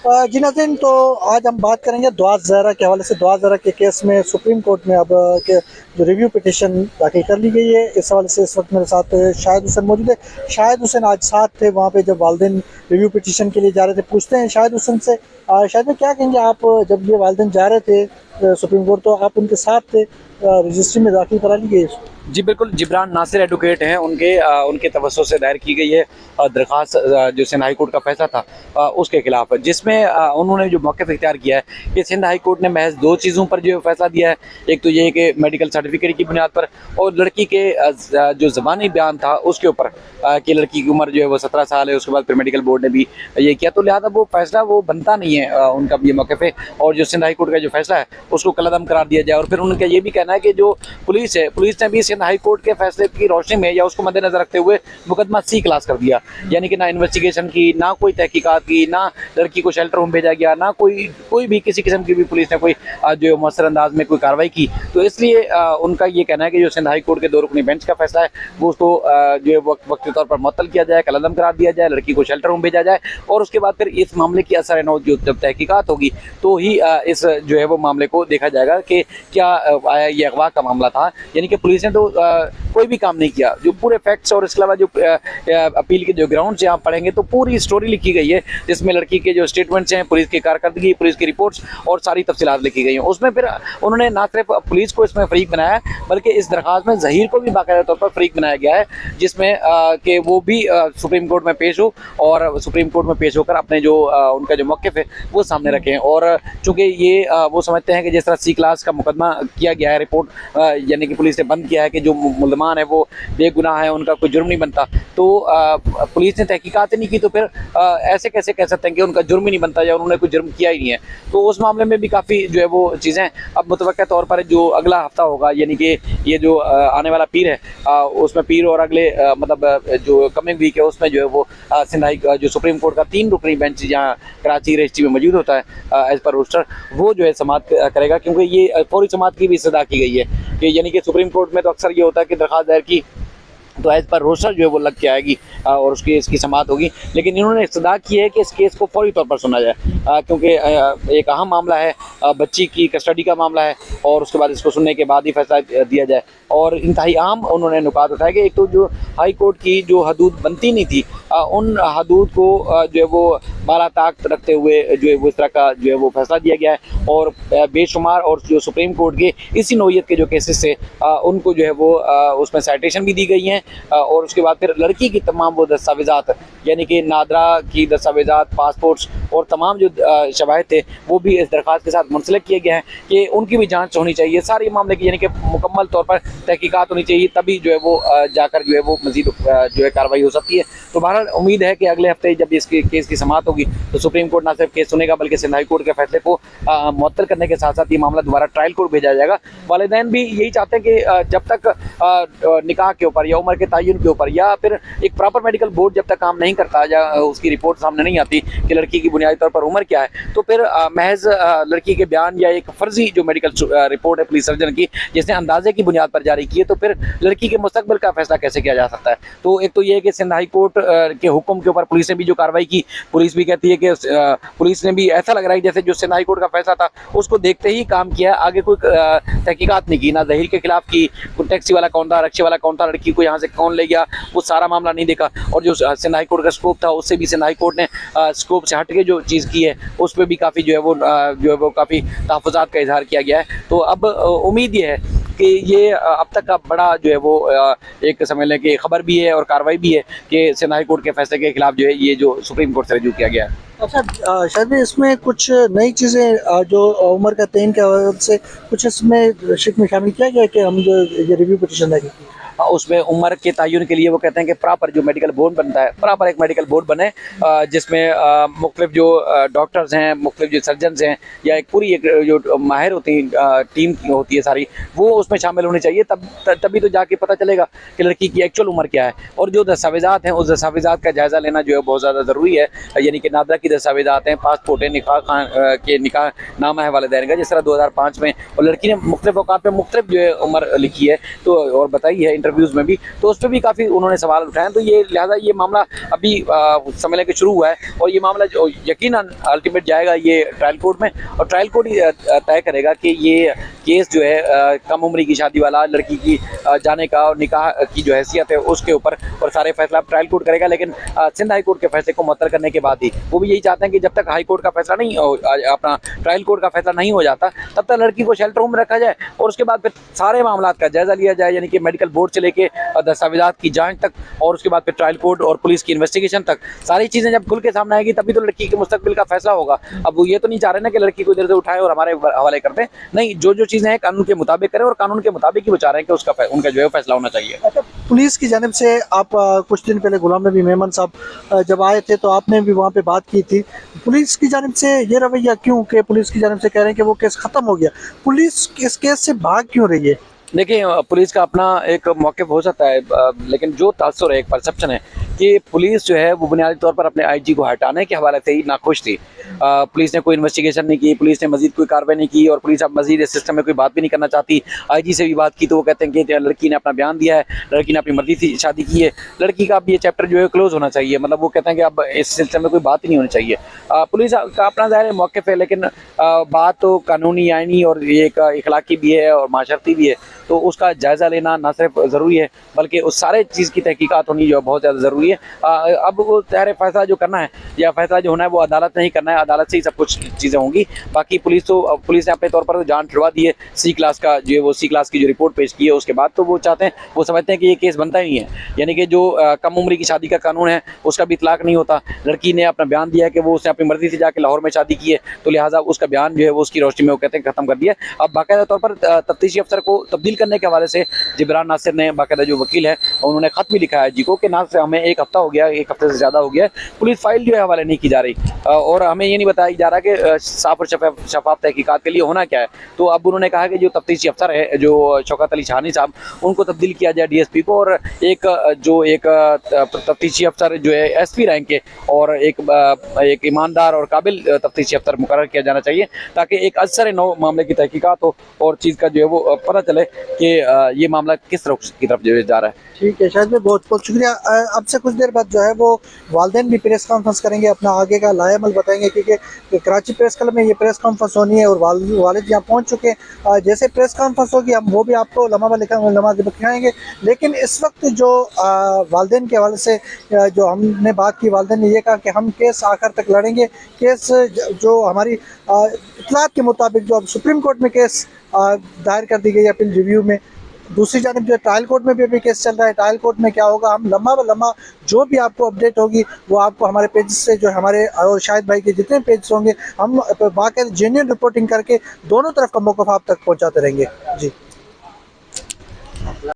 जी नाज़रीन, तो आज हम बात करेंगे दुआ ज़हरा के हवाले से। दुआ ज़हरा के केस में सुप्रीम कोर्ट में अब के जो रिव्यू पिटिशन दाखिल कर ली गई है। इस हवाले से इस वक्त मेरे साथ शाहिद हुसैन मौजूद है। शाहिद हुसैन आज साथ थे वहाँ पे जब वालिदैन रिव्यू पिटिशन के लिए जा रहे थे। पूछते हैं शाहिद हुसैन से। शाहिद में क्या कहेंगे आप, जब ये वालिदैन जा रहे थे सुप्रीम कोर्ट, तो आप उनके साथ थे, रजिस्ट्री में दाखिल करा ली गई? जी बिल्कुल, जिब्रान नासिर एडवोकेट हैं, उनके तवज्जो से दायर की गई है दरख्वास्त, जो सिंध हाई कोर्ट का फैसला था उसके खिलाफ, जिसमें उन्होंने जो मौक़िफ़ इख्तियार किया है कि सिंध हाई कोर्ट ने महज दो चीज़ों पर जो फैसला दिया है। एक तो ये कि मेडिकल सर्टिफिकेट की बुनियाद पर, और लड़की के जो ज़बानी बयान था उसके ऊपर कि लड़की की उम्र जो है वो 17 साल है। उसके बाद फिर मेडिकल बोर्ड ने भी ये किया, तो लिहाजा वो फैसला वो बनता नहीं है उनका ये मौक़िफ़ है, और जो सिंध हाई कोर्ट का जो फैसला है उसको कलअदम करार दिया जाए। और फिर उनका ये भी कहना है कि जो पुलिस है, पुलिस ने भी सिंध हाई कोर्ट के फैसले की रोशनी में या उसको मद्देनजर रखते हुए मुकदमा सी क्लास कर दिया, यानी कि ना इन्वेस्टिगेशन की, ना कोई तहकीकात की, ना लड़की को शेल्टर होम भेजा गया, ना कोई भी किसी किस्म की भी पुलिस ने कोई जो मौसर अंदाज में कोई कार्रवाई की। तो इसलिए उनका ये कहना है कि जो सिंध हाई कोर्ट के दो रुकनी बेंच का फैसला है वो उसको जो है वक्ती तौर पर मुअत्तल किया जाए, कलअदम करार दिया जाए, लड़की को शेल्टर होम भेजा जाए, और उसके बाद फिर इस मामले की असर नौ जो जब तहकीकात होगी तो ही इस जो है वो मामले को देखा जाएगा कि क्या ये अगवा का मामला था। यानी कि पुलिस ने तो कोई भी काम नहीं किया। जो पूरे फैक्ट्स और इसके अलावा जो अपील के जो ग्राउंड से आप पढ़ेंगे तो पूरी स्टोरी लिखी गई है, जिसमें लड़की के जो स्टेटमेंट्स हैं, पुलिस की कारकर्दगी, पुलिस की रिपोर्ट्स और सारी तफसीलात लिखी गई हैं। उसमें फिर उन्होंने ना सिर्फ पुलिस को इसमें फरीक बनाया, बल्कि इस दरख्वास्त में ज़हीर को भी बाकायदा तौर पर फरीक बनाया गया है, जिसमें कि वो भी सुप्रीम कोर्ट में पेश हो और सुप्रीम कोर्ट में पेश होकर अपने जो उनका जो मौक़िफ़ है वो सामने रखें। और चूँकि ये वो समझते हैं कि जिस तरह सी क्लास का मुकदमा किया गया है, रिपोर्ट यानी कि पुलिस ने बंद किया है कि जो मुल्ज़मान है वो बेगुनाह है, उनका कोई जुर्म नहीं बनता, तो पुलिस ने तहकीकात ही नहीं की, तो फिर ऐसे कैसे कह सकते हैं कि उनका जुर्म ही नहीं बनता या उन्होंने कोई जुर्म किया ही नहीं है। तो उस मामले में भी काफ़ी जो है वो चीज़ें अब मुतवक्किल तौर पर जो अगला हफ्ता होगा, यानी कि ये जो आने वाला पीर है उसमें पीर और अगले मतलब जो कमिंग वीक है उसमें जो है वो सिंध हाई जो सुप्रीम कोर्ट का 3 रुकनी बेंच जहाँ कराची रजिस्ट्री में मौजूद होता है एज़ पर रोस्टर, वो जो है समाअत करेगा, क्योंकि ये फौरी समाअत की भी सदा की गई है कि यानी कि सुप्रीम कोर्ट में तो अक्सर ये होता है कि दरख्वास्त दायर की तो एज़ पर रोस्टर जो है वो लग के आएगी और उसकी इसकी समाअत होगी। लेकिन इन्होंने इस्तदा की है कि इस केस को फौरी तौर पर सुना जाए, क्योंकि एक अहम मामला है, बच्ची की कस्टडी का मामला है, और उसके बाद इसको सुनने के बाद ही फैसला दिया जाए। और इंतहाई अहम उन्होंने नुकात उठाया कि एक तो जो हाई कोर्ट की जो हदूद बनती नहीं थी, उन हदूद को जो है वो बाला ताकत रखते हुए जो है वो इस तरह का जो है वो फैसला दिया गया है। और बेशुमार और जो सुप्रीम कोर्ट के इसी नौइयत के जो केसेस से उनको जो है वो उसमें साइटेशन भी दी गई हैं, और उसके बाद फिर लड़की की तमाम वो दस्तावेज़ात, यानी कि नादरा की दस्तावेज़ात, पासपोर्ट्स और तमाम जो शवाहिद थे वो भी इस दरख्वास्त के साथ मुंसलिक किए गए हैं कि उनकी भी जांच होनी चाहिए सारे मामले की, यानी कि मुकम्मल तौर पर तहकीकात होनी चाहिए, तभी जो है वो जाकर जो है वो मज़ीद जो है कार्रवाई हो सकती है। तो बहरहाल उम्मीद है कि अगले हफ्ते जब इसके केस की समाअत होगी तो सुप्रीम कोर्ट ना सिर्फ केस सुनेगा बल्कि सिंध हाई कोर्ट के फैसले को मुअत्तल करने के साथ साथ ये मामला दोबारा ट्रायल कोर्ट भेजा जाएगा। वालिदैन भी यही चाहते हैं कि जब तक निकाह के ऊपर या उम्र के तयन के ऊपर या फिर एक प्रॉपर मेडिकल बोर्ड जब तक काम नहीं करता या उसकी रिपोर्ट सामने नहीं आती कि लड़की की बुनियादी तौर पर उम्र क्या है, तो फिर महज लड़की के बयान या एक फर्जी जो मेडिकल रिपोर्ट है पुलिस सर्जन की जिसने अंदाजे की बुनियाद पर जारी की है, तो फिर लड़की के मुस्तकबिल का फैसला कैसे किया जा सकता है। तो एक तो ये है कि सिंध हाई कोर्ट के हुक्म के ऊपर पुलिस ने भी जो कार्रवाई की, पुलिस भी कहती है कि पुलिस ने भी ऐसा लग रहा है जैसे जो सिंध हाई कोर्ट का फैसला था उसको देखते ही काम किया, आगे कोई तहकीकात नहीं की, ना ज़हीर के खिलाफ की, कोई टैक्सी वाला कौन था, रिक्शे वाला कौन था, लड़की को यहाँ से कौन ले गया, वो सारा मामला नहीं देखा। और जो सिंध हाई कोर्ट का स्कोप था उससे भी सिंध हाई कोर्ट ने स्कोप से हट के जो चीज़ की है उस पर भी काफ़ी जो है वो काफ़ी तहफ़्फ़ुज़ात का इजहार किया गया है। तो अब उम्मीद ये है कि ये अब तक का बड़ा जो है वो एक समझ लें कि खबर भी है और कार्रवाई भी है कि सिंध हाई कोर्ट के फैसले के खिलाफ जो है ये जो सुप्रीम कोर्ट से रजू किया गया है। अच्छा, शायद इसमें कुछ नई चीज़ें जो उम्र का तयन के हवाले से कुछ इसमें शिक में शामिल किया गया कि हम जो ये रिव्यू पिटिशन दाखिल की उसमें उम्र के तयन के लिए वो कहते हैं कि प्रॉपर जो मेडिकल बोर्ड बनता है, प्रॉपर एक मेडिकल बोर्ड बने जिसमें मुख्तलिफ जो डॉक्टर्स हैं, मुख्तलिफ जो सर्जन्स हैं या एक पूरी एक जो माहिर होती टीम होती है सारी, वो उसमें शामिल होनी चाहिए। तभी तो जाके पता चलेगा कि लड़की की एक्चुअल उम्र क्या है। और जो दस्तावेज़ात हैं उस दस्तावेज़ात का जायज़ा लेना जो है बहुत ज़्यादा ज़रूरी है, यानी कि नादरा की दस्तावेज़ात हैं, पासपोर्ट है, निकाह नामा है वालिदैन का, जिस तरह 2005 में, और लड़की ने मुख्तलिफ औकात पर मुख्तलिफ जो है उम्र लिखी है तो और बताई है इंटरव्यूज़ में भी, तो उस पर भी काफ़ी उन्होंने सवाल उठाए। तो ये लिहाजा ये मामला अभी सम्मेलन के शुरू हुआ है और ये मामला जो यकीनन अल्टीमेट जाएगा ये ट्रायल कोर्ट में, और ट्रायल कोर्ट ही तय करेगा कि ये केस जो है कम उम्र की शादी वाला लड़की की जाने का और निकाह की जो हैसियत है उसके ऊपर, और सारे फैसला ट्रायल कोर्ट करेगा। लेकिन सिंध हाई कोर्ट के फैसले को मुअत्तल करने के बाद ही वो भी यही चाहते हैं कि जब तक हाई कोर्ट का फैसला नहीं अपना ट्रायल कोर्ट का फैसला नहीं हो जाता तब तक लड़की को शेल्टर होम में रखा जाए, और उसके बाद फिर सारे मामला का जायजा लिया जाए, यानी कि मेडिकल बोर्ड से लेके दस्तावेजात की जांच तक, और उसके बाद फिर ट्रायल कोर्ट और पुलिस की इन्वेस्टिगेशन तक सारी चीजें जब खुल के सामने आएगी तभी तो लड़की के मुस्तकबिल का फैसला होगा। अब वो ये तो नहीं चाह रहे ना कि लड़की को इधर से उठाए और हमारे हवाले कर दें, नहीं, जो जो चीजें हैं कानून के मुताबिक करें, और कानून के मुताबिक ही वो चाह रहे हैं कि उसका उनका जो है फैसला होना चाहिए। अच्छा, पुलिस की जानिब से आप कुछ दिन पहले गुलाम नबी मेमन साहब जब आए थे तो आपने भी वहाँ पे बात की थी, पुलिस की जानिब से ये रवैया क्यों कि पुलिस की जानिब से कह रहे हैं कि वो केस खत्म हो गया, पुलिस इस केस से भाग क्यों रही है? देखिए, पुलिस का अपना एक मौक़िफ़ हो सकता है, लेकिन जो तासुर है, एक परसेप्शन है कि पुलिस जो है वो बुनियादी तौर पर अपने आईजी को हटाने के हवाले से ही नाखुश थी। पुलिस ने कोई इन्वेस्टिगेशन नहीं की, पुलिस ने मज़ीद कोई कार्रवाई नहीं की, और पुलिस अब मज़ीद इस सिस्टम में कोई बात भी नहीं करना चाहती। आईजी से भी बात की तो वो कहते हैं कि लड़की ने अपना बयान दिया है, लड़की ने अपनी मर्ज़ी से शादी की है, लड़की का अब ये चैप्टर जो है क्लोज़ होना चाहिए, मतलब वो कहते हैं कि अब इस सिलसिले में कोई बात ही नहीं होनी चाहिए। पुलिस का अपना ज़ाहिर है मौक़िफ़ है, लेकिन बात तो कानूनी, आइनी और ये एक इखलाकी भी है और माशरती भी है, तो उसका जायज़ा लेना ना सिर्फ ज़रूरी है बल्कि उस सारे चीज़ की तहकीकात होनी जो बहुत ज़्यादा ज़रूरी है। अब वो ज़ाहिर है फैसला जो करना है या फैसला जो होना है वो अदालत ने ही करना है, अदालत से ही सब कुछ चीज़ें होंगी। बाकी पुलिस ने अपने तौर पर जान छुड़वा दी है, सी क्लास का जो है वो सी क्लास की जो रिपोर्ट पेश की है उसके बाद तो वो चाहते हैं, वो समझते हैं कि ये केस बनता ही नहीं है, यानी कि जो कम उम्र की शादी का कानून है उसका भी इतलाक़ नहीं होता। लड़की ने अपना बयान दिया है कि वो उसने अपनी मर्ज़ी से जाके लाहौर में शादी की है, तो लिहाजा उसका बयान जो है वो उसकी रोशनी में वो कहते हैं ख़त्म कर दिया। अब बाकायदा तौर पर तफ्तीशी अफसर को तब्दील करने के हवाले से जिब्रान नासिर ने, बाकायदा जो वकील है, उन्होंने खत भी लिखा है जी को कि ना से हमें एक हफ्ता हो गया, एक हफ्ते से ज़्यादा हो गया है, पुलिस फाइल जो है हवाले नहीं की जा रही, और हमें ये नहीं बताया जा रहा कि साफ और शफाफ तहकीकात के लिए होना क्या है। तो अब उन्होंने कहा कि जो तफ्तीशी अफसर है, जो शौकत अली शाहानी साहब, उनको तब्दील किया जाए डीएसपी को, और एक तफ्तीशी अफसर जो है एसपी रैंक के और एक ईमानदार और काबिल तफ्तीशी अफसर मुकर्रर किया जाना चाहिए, ताकि एक असर नौ मामले की तहकीकात हो और चीज़ का जो है वो पता चले कि ये मामला किस रुख की तरफ जो है जा रहा है। ठीक है शायद, बहुत बहुत शुक्रिया। अब से कुछ देर बाद जो है वो वालिदैन भी प्रेस कॉन्फ्रेंस करेंगे, अपना आगे का लाएमल बताएंगे, क्योंकि कराची प्रेस क्लब में ये प्रेस कॉन्फ्रेंस होनी है और वालिद यहाँ पहुँच चुके हैं। जैसे प्रेस कॉन्फ्रेंस होगी हम वो भी आपको लम्हा दिखाएंगे, लेकिन इस वक्त जो वालिदैन के हवाले से जो हमने बात की, वालिदैन ने यह कहा कि हम केस आखिर तक लड़ेंगे। केस जो हमारी इतलात के मुताबिक जो अब सुप्रीम कोर्ट में केस दायर कर दी गई अपील रिव्यू में, दूसरी जानिब जो ट्रायल कोर्ट में भी अभी केस चल रहा है, ट्रायल कोर्ट में क्या होगा हम लम्हा ब लम्हा जो भी आपको अपडेट होगी वो आपको हमारे पेज से, जो हमारे और शाहिद भाई के जितने पेज होंगे, हम बाकायदा जेन्युइन रिपोर्टिंग करके दोनों तरफ का मौक़िफ़ आप तक पहुँचाते रहेंगे। जी।